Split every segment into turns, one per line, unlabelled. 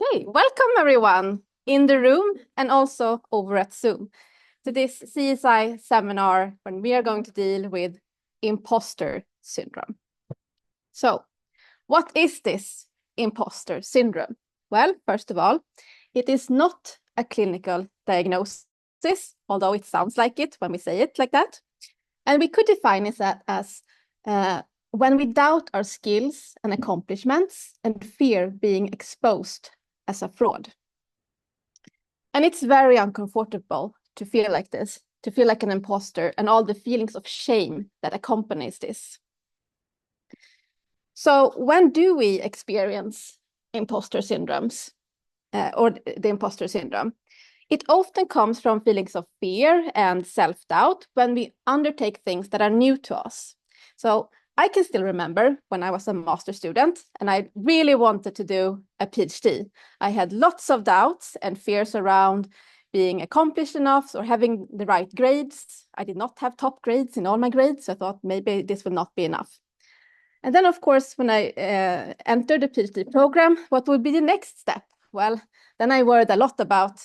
Okay, welcome everyone in the room and also over at Zoom to this CSI seminar when we are going to deal with imposter syndrome. So, what is this imposter syndrome? Well, first of all, it is not a clinical diagnosis, although it sounds like it when we say it like that. And we could define it as when we doubt our skills and accomplishments and fear being exposed as a fraud. And it's very uncomfortable to feel like this, to feel like an imposter and all the feelings of shame that accompanies this. So when do we experience imposter syndromes or the imposter syndrome? It often comes from feelings of fear and self-doubt when we undertake things that are new to us. So I can still remember when I was a master student and I really wanted to do a PhD. I had lots of doubts and fears around being accomplished enough or having the right grades. I did not have top grades in all my grades, so I thought maybe this will not be enough. And then, of course, when I entered the PhD program, what would be the next step? Well, then I worried a lot about,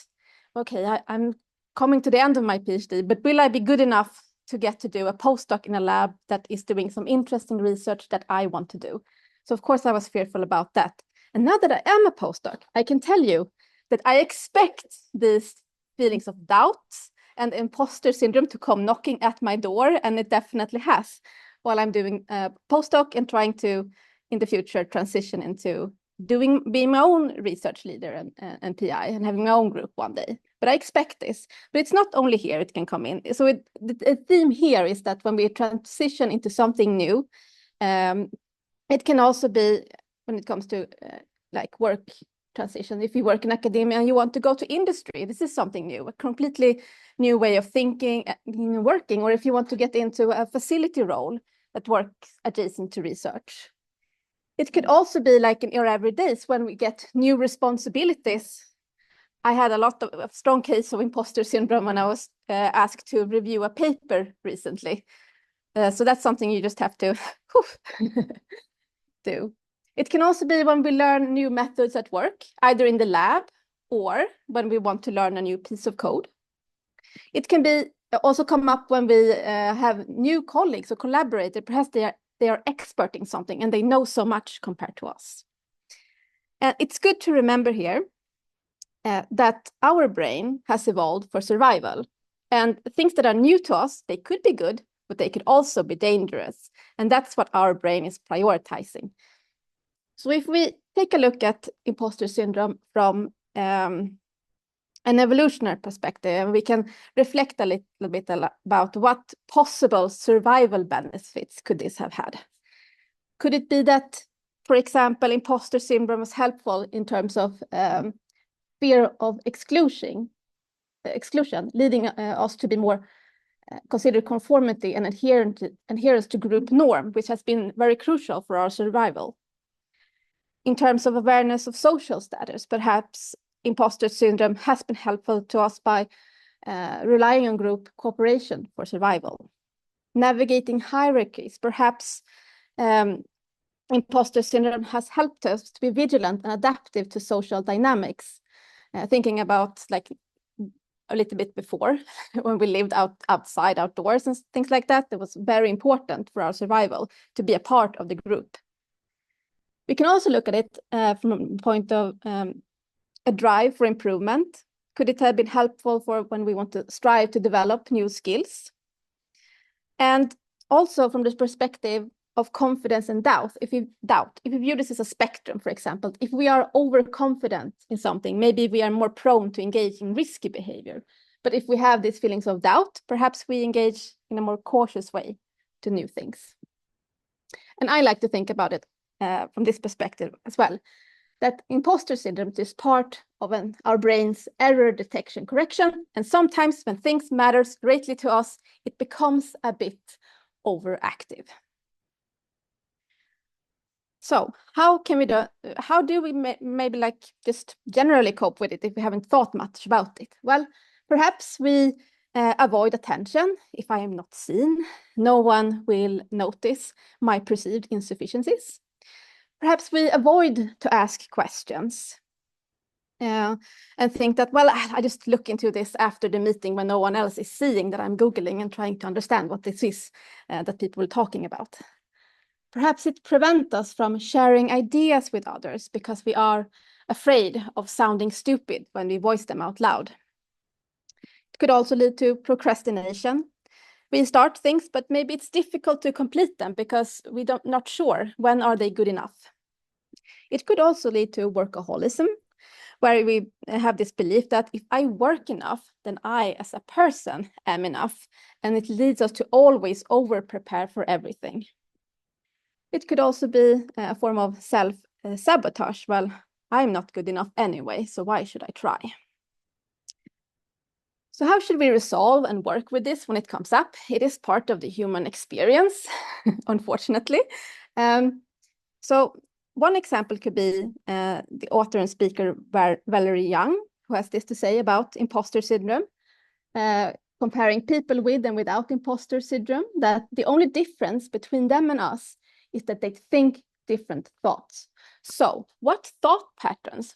okay, I'm coming to the end of my PhD, but will I be good enough to get to do a postdoc in a lab that is doing some interesting research that I want to do? So, of course, I was fearful about that. And now that I am a postdoc, I can tell you that I expect these feelings of doubt and imposter syndrome to come knocking at my door, and it definitely has, while I'm doing a postdoc and trying to, in the future, transition into being my own research leader and PI and having my own group one day. But I expect this. But it's not only here it can come in. So the theme here is that when we transition into something new, it can also be when it comes to like work transition. If you work in academia and you want to go to industry, this is something new, a completely new way of thinking, working, or if you want to get into a facility role that works adjacent to research. It could also be like in our everydays when we get new responsibilities. I had a lot of strong case of imposter syndrome when I was asked to review a paper recently. So that's something you just have to do. It can also be when we learn new methods at work, either in the lab or when we want to learn a new piece of code. It can be also come up when we have new colleagues or collaborators. Perhaps they are expert in something and they know so much compared to us. And it's good to remember here that our brain has evolved for survival. And things that are new to us, they could be good, but they could also be dangerous. And that's what our brain is prioritizing. So if we take a look at imposter syndrome from an evolutionary perspective, we can reflect a little bit about what possible survival benefits could this have had. Could it be that, for example, imposter syndrome was helpful in terms of fear of exclusion, leading us to be more consider conformity and adherence to group norm, which has been very crucial for our survival. In terms of awareness of social status, perhaps imposter syndrome has been helpful to us by relying on group cooperation for survival. Navigating hierarchies, perhaps imposter syndrome has helped us to be vigilant and adaptive to social dynamics. Thinking about like a little bit before when we lived outdoors and things like that, it was very important for our survival to be a part of the group. We can also look at it from a point of a drive for improvement. Could it have been helpful for when we want to strive to develop new skills? And also from this perspective of confidence and doubt, if you view this as a spectrum, for example, if we are overconfident in something, maybe we are more prone to engage in risky behavior. But if we have these feelings of doubt, perhaps we engage in a more cautious way to new things. And I like to think about it from this perspective as well, that imposter syndrome is part of our brain's error detection correction. And sometimes when things matters greatly to us, it becomes a bit overactive. So how do we maybe like just generally cope with it if we haven't thought much about it? Well, perhaps we avoid attention. If I am not seen, no one will notice my perceived insufficiencies. Perhaps we avoid to ask questions. and think that, well, I just look into this after the meeting when no one else is seeing that I'm Googling and trying to understand what this is that people are talking about. Perhaps it prevents us from sharing ideas with others because we are afraid of sounding stupid when we voice them out loud. It could also lead to procrastination. We start things, but maybe it's difficult to complete them because we don't not sure when are they good enough. It could also lead to workaholism, where we have this belief that if I work enough, then I as a person am enough, and it leads us to always over-prepare for everything. It could also be a form of self-sabotage. Well, I'm not good enough anyway, so why should I try? So how should we resolve and work with this when it comes up? It is part of the human experience, unfortunately. So one example could be the author and speaker Valerie Young, who has this to say about imposter syndrome, comparing people with and without imposter syndrome, that the only difference between them and us is that they think different thoughts. So what thought patterns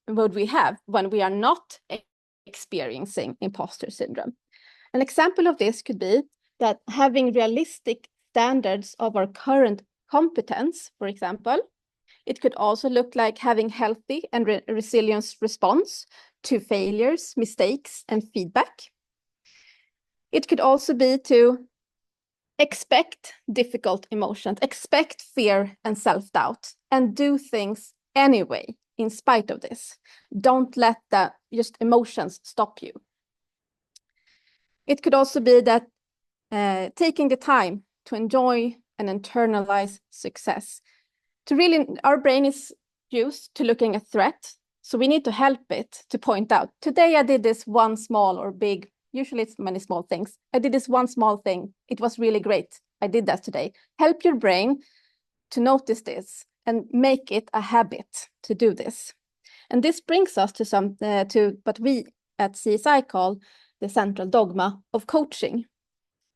would we have when we are not experiencing imposter syndrome? An example of this could be that having realistic standards of our current competence, for example. It could also look like having healthy and resilient response to failures, mistakes, and feedback. It could also be to expect difficult emotions, expect fear and self-doubt, and do things anyway, in spite of this. Don't let the just emotions stop you. It could also be that taking the time to enjoy and internalize success. To really, our brain is used to looking at threat, so we need to help it to point out, today I did this one small or big, usually it's many small things. I did this one small thing. It was really great. I did that today. Help your brain to notice this and make it a habit to do this. And this brings us to what we at CSI call the central dogma of coaching.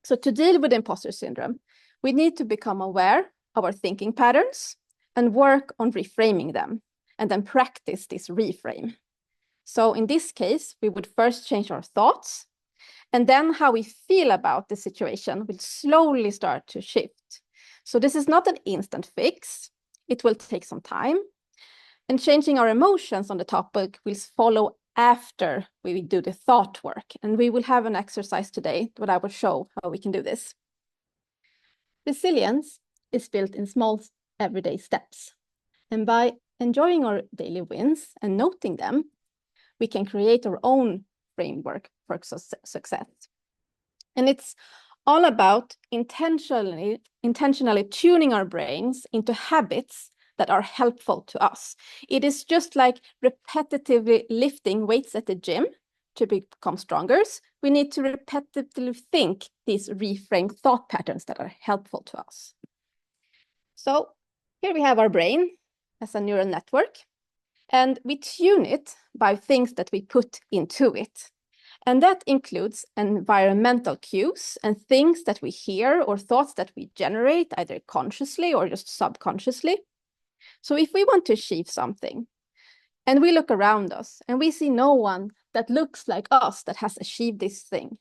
So to deal with imposter syndrome, we need to become aware of our thinking patterns and work on reframing them, and then practice this reframe. So in this case, we would first change our thoughts, and then how we feel about the situation will slowly start to shift. So this is not an instant fix. It will take some time. And changing our emotions on the topic will follow after we do the thought work. And we will have an exercise today that I will show how we can do this. Resilience is built in small everyday steps. And by enjoying our daily wins and noting them, we can create our own framework for success. And it's all about intentionally tuning our brains into habits that are helpful to us. It is just like repetitively lifting weights at the gym to become stronger. We need to repetitively think these reframed thought patterns that are helpful to us. So here we have our brain as a neural network, and we tune it by things that we put into it. And that includes environmental cues and things that we hear or thoughts that we generate either consciously or just subconsciously. So if we want to achieve something and we look around us and we see no one that looks like us that has achieved this thing,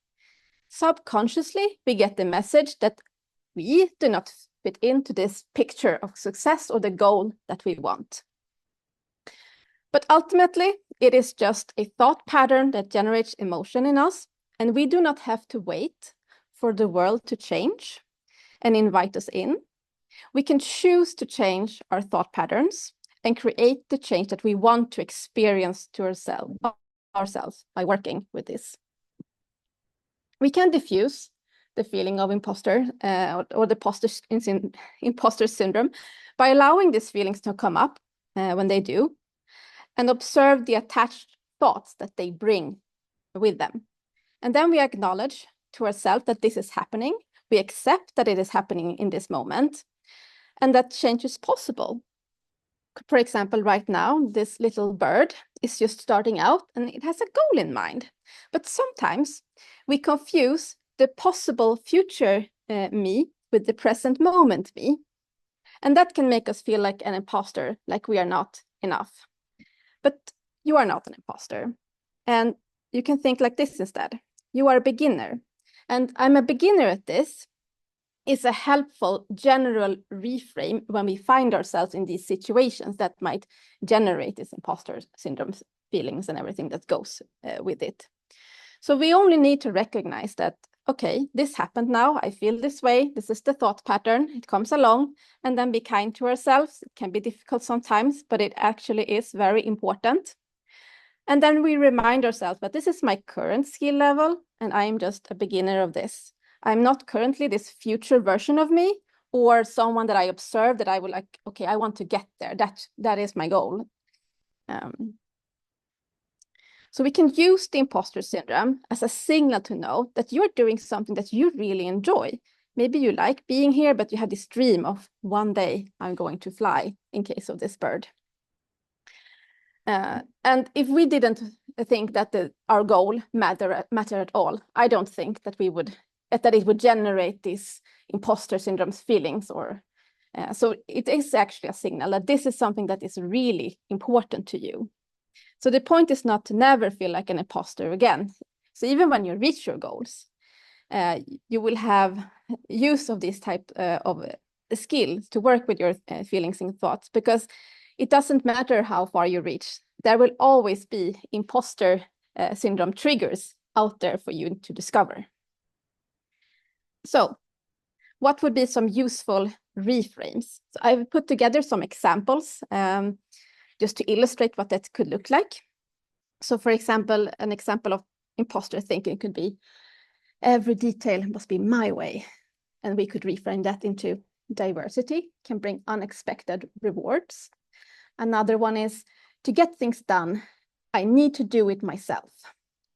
subconsciously we get the message that we do not fit into this picture of success or the goal that we want. But ultimately, it is just a thought pattern that generates emotion in us, and we do not have to wait for the world to change and invite us in. We can choose to change our thought patterns and create the change that we want to experience to ourselves by working with this. We can diffuse the feeling of imposter or the imposter syndrome by allowing these feelings to come up when they do, and observe the attached thoughts that they bring with them. And then we acknowledge to ourselves that this is happening. We accept that it is happening in this moment, and that change is possible. For example, right now, this little bird is just starting out and it has a goal in mind. But sometimes we confuse the possible future me with the present moment me. And that can make us feel like an imposter, like we are not enough. But you are not an imposter. And you can think like this instead. You are a beginner. And I'm a beginner at this is a helpful general reframe when we find ourselves in these situations that might generate this imposter syndrome feelings and everything that goes with it. So we only need to recognize that, okay, this happened now, I feel this way, this is the thought pattern, it comes along, and then be kind to ourselves. It can be difficult sometimes, but it actually is very important. And then we remind ourselves that this is my current skill level, and I am just a beginner of this. I'm not currently this future version of me or someone that I observe that I will like, okay, I want to get there. That is my goal. So we can use the imposter syndrome as a signal to know that you're doing something that you really enjoy. Maybe you like being here, but you have this dream of one day I'm going to fly in case of this bird. And if we didn't think that our goal matter at all, I don't think that it would generate these imposter syndrome feelings. So it is actually a signal that this is something that is really important to you. So the point is not to never feel like an imposter again. So even when you reach your goals, you will have use of this type of skills to work with your feelings and thoughts, because it doesn't matter how far you reach. There will always be imposter syndrome triggers out there for you to discover. So what would be some useful reframes? So I've put together some examples just to illustrate what that could look like. So for example, an example of imposter thinking could be, every detail must be my way. And we could reframe that into, diversity can bring unexpected rewards. Another one is, to get things done, I need to do it myself.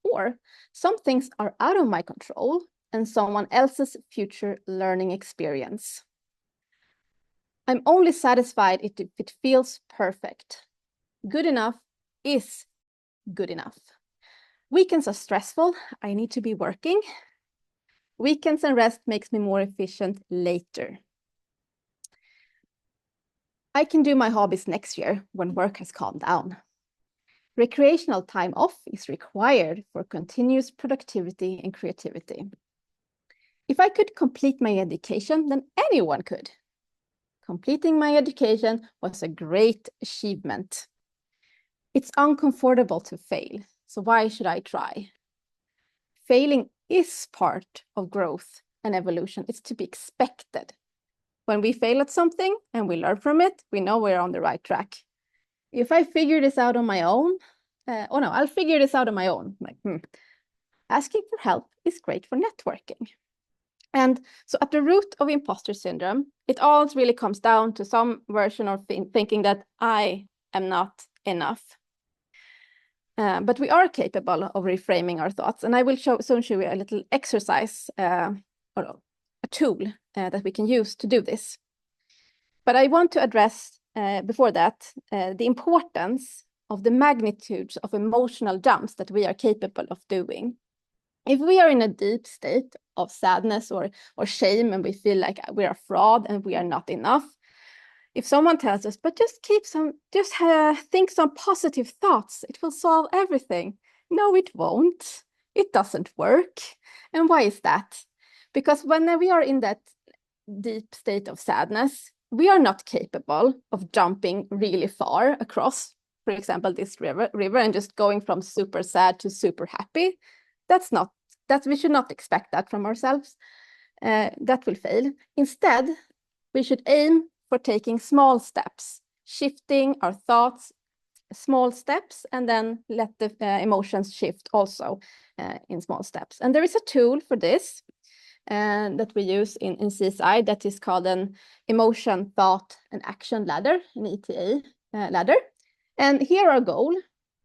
Or, some things are out of my control and someone else's future learning experience. I'm only satisfied if it feels perfect. Good enough is good enough. Weekends are stressful. I need to be working. Weekends and rest makes me more efficient later. I can do my hobbies next year when work has calmed down. Recreational time off is required for continuous productivity and creativity. If I could complete my education, then anyone could. Completing my education was a great achievement. It's uncomfortable to fail, so why should I try? Failing is part of growth and evolution. It's to be expected. When we fail at something and we learn from it, we know we're on the right track. If I figure this out on my own, I'll figure this out on my own. Asking for help is great for networking. And so at the root of imposter syndrome, it all really comes down to some version of thinking that I am not enough. But we are capable of reframing our thoughts. And I will soon show you a little exercise or a tool that we can use to do this. But I want to address before that the importance of the magnitudes of emotional jumps that we are capable of doing. If we are in a deep state of sadness or shame and we feel like we are a fraud and we are not enough, if someone tells us, but just think some positive thoughts, it will solve everything. No, it won't. It doesn't work. And why is that? Because when we are in that deep state of sadness, we are not capable of jumping really far across, for example, this river and just going from super sad to super happy. We should not expect that from ourselves. That will fail. Instead, we should aim for taking small steps, shifting our thoughts, small steps, and then let the emotions shift also in small steps. And there is a tool for this that we use in CSI that is called an emotion, thought, and action ladder, an ETA ladder. And here our goal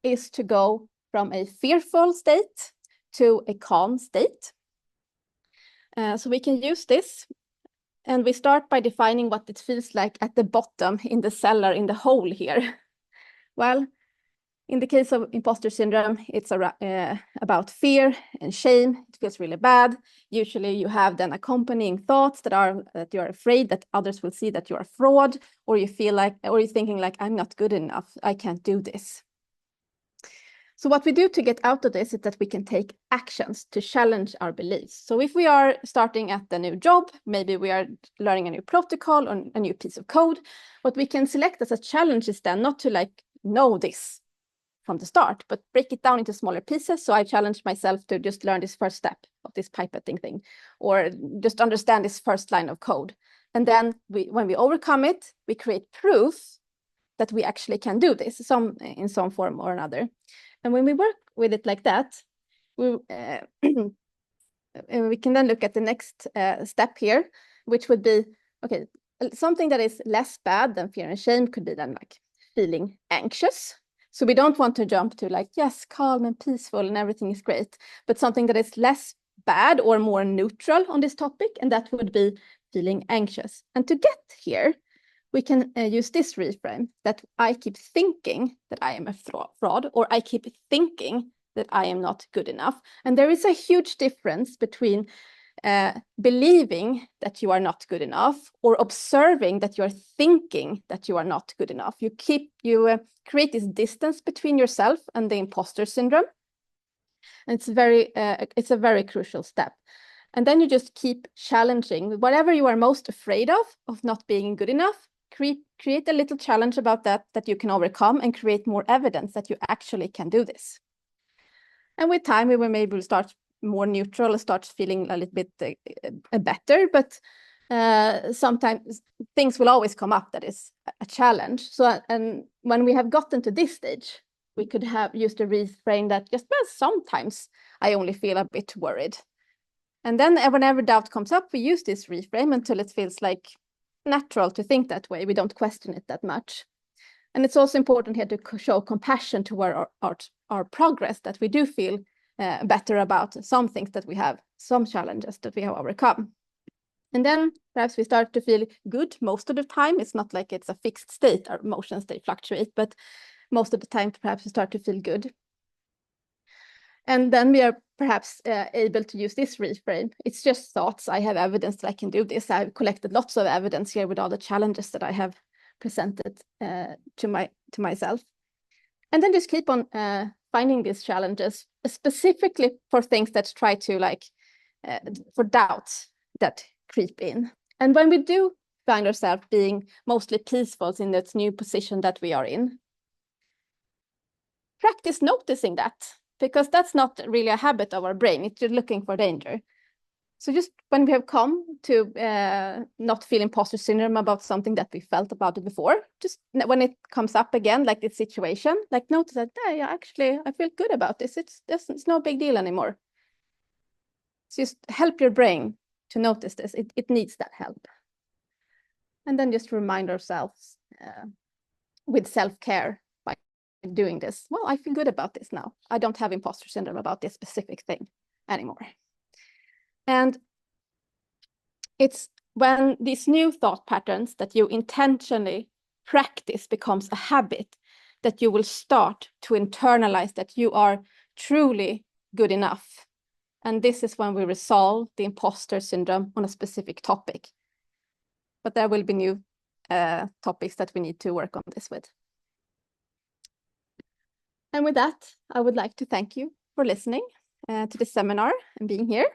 is to go from a fearful state to a calm state. So we can use this. And we start by defining what it feels like at the bottom in the cellar, in the hole here. Well, in the case of imposter syndrome, it's about fear and shame. It feels really bad. Usually you have then accompanying thoughts that you're afraid that others will see that you're a fraud, or you're thinking like, I'm not good enough, I can't do this. So what we do to get out of this is that we can take actions to challenge our beliefs. So if we are starting at a new job, maybe we are learning a new protocol or a new piece of code, what we can select as a challenge is then not to like know this from the start, but break it down into smaller pieces. So I challenge myself to just learn this first step of this pipetting thing, or just understand this first line of code. And then when we overcome it, we create proof that we actually can do this in some form or another. And when we work with it like that, we can then look at the next step here, which would be, okay, something that is less bad than fear and shame could be then like feeling anxious. So we don't want to jump to like, yes, calm and peaceful and everything is great, but something that is less bad or more neutral on this topic, and that would be feeling anxious. And to get here, we can use this reframe that I keep thinking that I am a fraud, or I keep thinking that I am not good enough. And there is a huge difference between believing that you are not good enough or observing that you are thinking that you are not good enough. You create this distance between yourself and the imposter syndrome. And it's a very crucial step. And then you just keep challenging whatever you are most afraid of not being good enough. Create a little challenge about that you can overcome, and create more evidence that you actually can do this. And with time, we will maybe start more neutral, start feeling a little bit better, but sometimes things will always come up that is a challenge. So, and when we have gotten to this stage, we could have used a reframe that just, well, sometimes I only feel a bit worried. And then whenever doubt comes up, we use this reframe until it feels like natural to think that way. We don't question it that much. And it's also important here to show compassion toward our progress, that we do feel better about some things that we have, some challenges that we have overcome. And then perhaps we start to feel good most of the time. It's not like it's a fixed state, our emotions, they fluctuate, but most of the time perhaps we start to feel good. And then we are perhaps able to use this reframe. It's just thoughts. I have evidence that I can do this. I've collected lots of evidence here with all the challenges that I have presented to myself. And then just keep on finding these challenges, specifically for things that try to for doubts that creep in. And when we do find ourselves being mostly peaceful in this new position that we are in, practice noticing that, because that's not really a habit of our brain. It's just looking for danger. So just when we have come to not feel imposter syndrome about something that we felt about it before, just when it comes up again, like this situation, like notice that, yeah, actually, I feel good about this. It's no big deal anymore. So just help your brain to notice this. It needs that help. And then just remind ourselves with self-care by doing this. Well, I feel good about this now. I don't have imposter syndrome about this specific thing anymore. And it's when these new thought patterns that you intentionally practice becomes a habit that you will start to internalize that you are truly good enough. And this is when we resolve the imposter syndrome on a specific topic. But there will be new topics that we need to work on this with. And with that, I would like to thank you for listening to this seminar and being here.